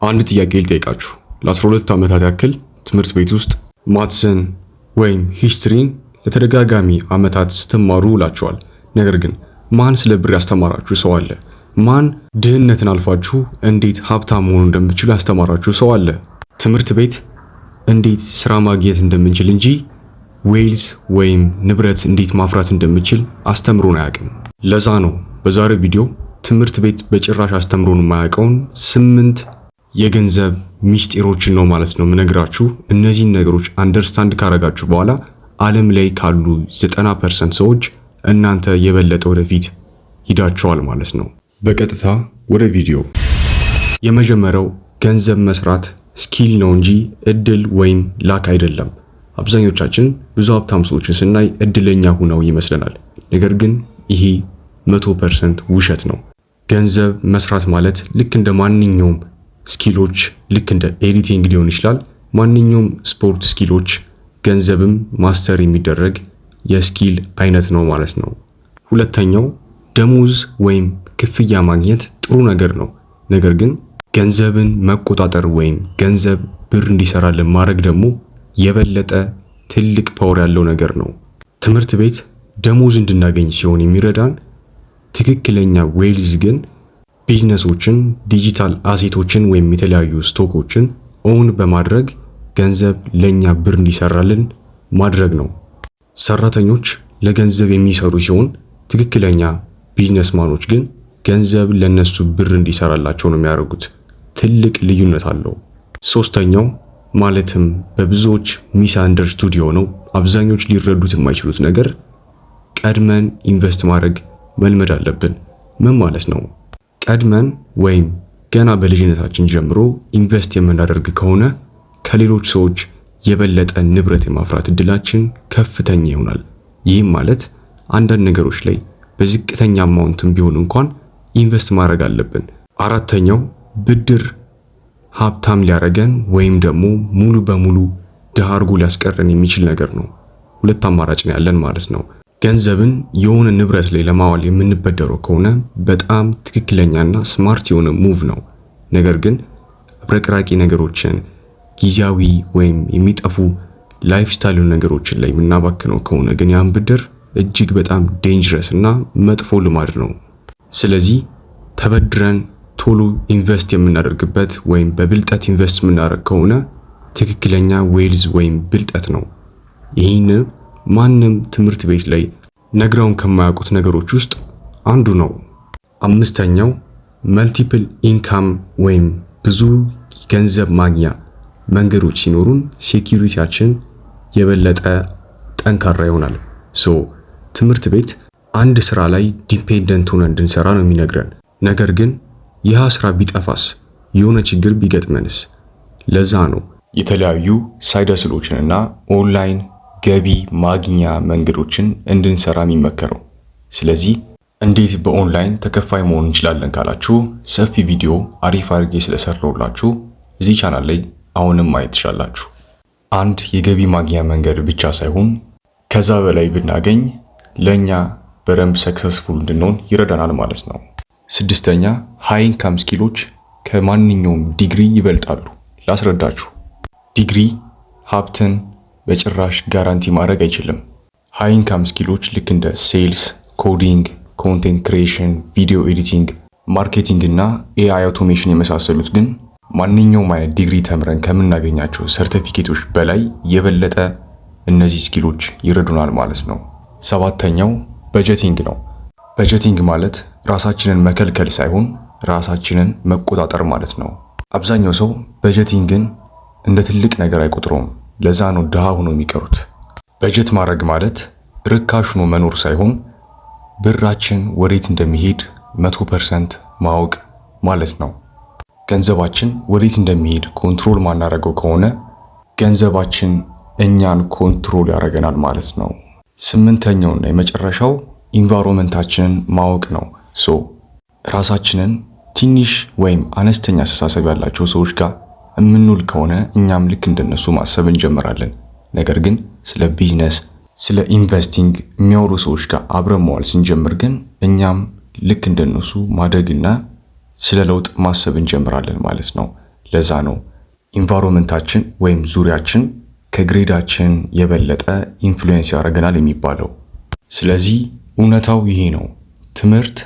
አንድ ጥያቄ ልጠይቃችሁ። ለ12 ዓመታት ያክል ትምህርት ቤት ውስጥ ማትስን ወይም ሂስትሪን ለተደጋጋሚ ዓመታት ስትማሩ ውላችኋል። ነገር ግን ማን ስለ ብር ያስተማራችሁ ሰው አለ? ማን ድህነትን አልፋችሁ እንዴት ሀብታም መሆን እንደምትችሉ ያስተማራችሁ ሰው አለ? ትምህርት ቤት እንዴት ስራ ማግኘት እንደምንችል እንጂ ዌልዝ ወይም ንብረት እንዴት ማፍራት እንደምንችል አስተምሮን አያውቅም። ለዛ ነው በዛሬው ቪዲዮ ትምህርት ቤት በጭራሽ አስተምሮን የማያውቀውን 8 የገንዘብ ሚስጥሮችን ነው ማለት ነው የምነግራችሁ። እነዚህን ነገሮች አንደርስታንድ ካረጋችሁ በኋላ ዓለም ላይ ካሉ 90% ሰዎች እናንተ የበለጠ ወደፊት ሂዳችኋል ማለት ነው። በቀጥታ ወደ ቪዲዮ። የመጀመሪያው ገንዘብ መስራት ስኪል ነው እንጂ እድል ወይም ላክ አይደለም። አብዛኞቻችን ብዙ ሀብታም ሰዎችን ስናይ እድለኛ ሆነው ይመስለናል። ነገር ግን ይሄ 100% ውሸት ነው። ገንዘብ መስራት ማለት ልክ እንደ ማንኛውም ስኪሎች፣ ልክ እንደ ኤዲቲንግ ሊሆን ይችላል፣ ማንኛውም ስፖርት ስኪሎች ገንዘብም ማስተር የሚደረግ የስኪል አይነት ነው ማለት ነው። ሁለተኛው ደሞዝ ወይም ክፍያ ማግኘት ጥሩ ነገር ነው። ነገር ግን ገንዘብን መቆጣጠር ወይም ገንዘብ ብር እንዲሰራልን ማድረግ ደግሞ የበለጠ ትልቅ ፓወር ያለው ነገር ነው። ትምህርት ቤት ደሞዝ እንድናገኝ ሲሆን የሚረዳን፣ ትክክለኛ ዌልዝ ግን ቢዝነሶችን፣ ዲጂታል አሴቶችን ወይም የተለያዩ ስቶኮችን ኦውን በማድረግ ገንዘብ ለኛ ብር እንዲሰራልን ማድረግ ነው። ሰራተኞች ለገንዘብ የሚሰሩ ሲሆን ትክክለኛ ቢዝነስማኖች ግን ገንዘብ ለነሱ ብር እንዲሰራላቸው ነው የሚያደርጉት። ትልቅ ልዩነት አለው። ሶስተኛው ማለትም በብዙዎች ሚስ አንደርስቱድ የሆነው አብዛኞች ሊረዱት የማይችሉት ነገር ቀድመን ኢንቨስት ማድረግ መልመድ አለብን። ምን ማለት ነው? ቀድመን ወይም ገና በልጅነታችን ጀምሮ ኢንቨስት የምናደርግ ከሆነ ከሌሎች ሰዎች የበለጠ ንብረት የማፍራት እድላችን ከፍተኛ ይሆናል። ይህም ማለት አንዳንድ ነገሮች ላይ በዝቅተኛ አማውንትም ቢሆን እንኳን ኢንቨስት ማድረግ አለብን። አራተኛው ብድር ሀብታም ሊያረገን ወይም ደግሞ ሙሉ በሙሉ ድሃ አድርጎ ሊያስቀረን የሚችል ነገር ነው። ሁለት አማራጭ ነው ያለን ማለት ነው። ገንዘብን የሆነ ንብረት ላይ ለማዋል የምንበደረው ከሆነ በጣም ትክክለኛና ስማርት የሆነ ሙቭ ነው። ነገር ግን አብረቅራቂ ነገሮችን፣ ጊዜያዊ ወይም የሚጠፉ ላይፍ ስታይል ነገሮችን ላይ የምናባክነው ከሆነ ግን ያን ብድር እጅግ በጣም ዴንጀረስ እና መጥፎ ልማድ ነው። ስለዚህ ተበድረን ቶሎ ኢንቨስት የምናደርግበት ወይም በብልጠት ኢንቨስት የምናደርግ ከሆነ ትክክለኛ ዌልዝ ወይም ብልጠት ነው። ይህን ማንም ትምህርት ቤት ላይ ነግረውን ከማያውቁት ነገሮች ውስጥ አንዱ ነው። አምስተኛው መልቲፕል ኢንካም ወይም ብዙ ገንዘብ ማግኛ መንገዶች ሲኖሩን ሴኩሪቲያችን የበለጠ ጠንካራ ይሆናል። ትምህርት ቤት አንድ ስራ ላይ ዲፔንደንት ሆነን እንድንሰራ ነው የሚነግረን። ነገር ግን ይህ ስራ ቢጠፋስ? የሆነ ችግር ቢገጥመንስ? ለዛ ነው የተለያዩ ሳይድ ሃስሎችንና ኦንላይን ገቢ ማግኛ መንገዶችን እንድንሰራ የሚመከረው። ስለዚህ እንዴት በኦንላይን ተከፋይ መሆን እንችላለን ካላችሁ ሰፊ ቪዲዮ አሪፍ አድርጌ ስለሰራሁላችሁ እዚህ ቻናል ላይ አሁንም ማየት ትችላላችሁ። አንድ የገቢ ማግኛ መንገድ ብቻ ሳይሆን ከዛ በላይ ብናገኝ ለኛ በደንብ ሰክሰስፉል እንድንሆን ይረዳናል ማለት ነው። ስድስተኛ ሃይ ኢንካም ስኪሎች ከማንኛውም ዲግሪ ይበልጣሉ። ላስረዳችሁ። ዲግሪ ሀብትን በጭራሽ ጋራንቲ ማድረግ አይችልም። ሃይ ኢንካም ስኪሎች ልክ እንደ ሴልስ፣ ኮዲንግ፣ ኮንቴንት ክሪኤሽን፣ ቪዲዮ ኤዲቲንግ፣ ማርኬቲንግ እና ኤአይ አውቶሜሽን የመሳሰሉት ግን ማንኛውም አይነት ዲግሪ ተምረን ከምናገኛቸው ሰርቲፊኬቶች በላይ የበለጠ እነዚህ ስኪሎች ይረዱናል ማለት ነው። ሰባተኛው በጀቲንግ ነው። በጀቲንግ ማለት ራሳችንን መከልከል ሳይሆን ራሳችንን መቆጣጠር ማለት ነው። አብዛኛው ሰው በጀቲንግን እንደ ትልቅ ነገር አይቆጥረውም። ለዛ ነው ድሃ ሆኖ የሚቀሩት። በጀት ማድረግ ማለት ርካሽ ሆኖ መኖር ሳይሆን ብራችን ወዴት እንደሚሄድ 100% ማወቅ ማለት ነው። ገንዘባችን ወዴት እንደሚሄድ ኮንትሮል ማናረገው ከሆነ ገንዘባችን እኛን ኮንትሮል ያደርገናል ማለት ነው። ስምንተኛውና የመጨረሻው ኢንቫይሮንመንታችንን ማወቅ ነው። ራሳችንን ትንሽ ወይም አነስተኛ አስተሳሰብ ያላቸው ሰዎች ጋር የምንውል ከሆነ እኛም ልክ እንደነሱ ማሰብ እንጀምራለን። ነገር ግን ስለ ቢዝነስ፣ ስለ ኢንቨስቲንግ የሚያወሩ ሰዎች ጋር አብረን መዋል ስንጀምር ግን እኛም ልክ እንደነሱ ማደግና ስለ ለውጥ ማሰብ እንጀምራለን ማለት ነው። ለዛ ነው ኢንቫይሮንመንታችን ወይም ዙሪያችን ከግሬዳችን የበለጠ ኢንፍሉዌንስ ያደርገናል የሚባለው። ስለዚህ እውነታው ይሄ ነው። ትምህርት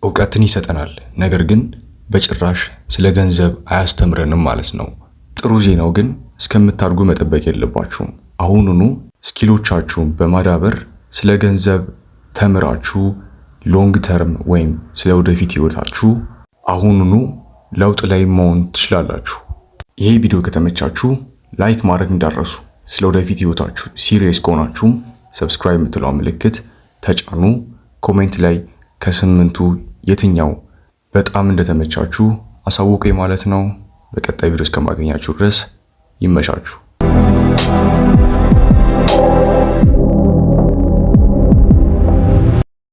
እውቀትን ይሰጠናል፣ ነገር ግን በጭራሽ ስለ ገንዘብ አያስተምረንም ማለት ነው። ጥሩ ዜናው ግን እስከምታድጉ መጠበቅ የለባችሁም። አሁኑኑ ስኪሎቻችሁን በማዳበር ስለ ገንዘብ ተምራችሁ ሎንግ ተርም ወይም ስለ ወደፊት ህይወታችሁ አሁኑኑ ለውጥ ላይ መሆን ትችላላችሁ። ይሄ ቪዲዮ ከተመቻችሁ ላይክ ማድረግ እንዳትረሱ። ስለ ወደፊት ህይወታችሁ ሲሪየስ ከሆናችሁም ሰብስክራይብ የምትለው ምልክት ተጫኑ። ኮሜንት ላይ ከስምንቱ የትኛው በጣም እንደተመቻችሁ አሳውቁኝ ማለት ነው። በቀጣይ ቪዲዮ እስከማገኛችሁ ድረስ ይመቻችሁ።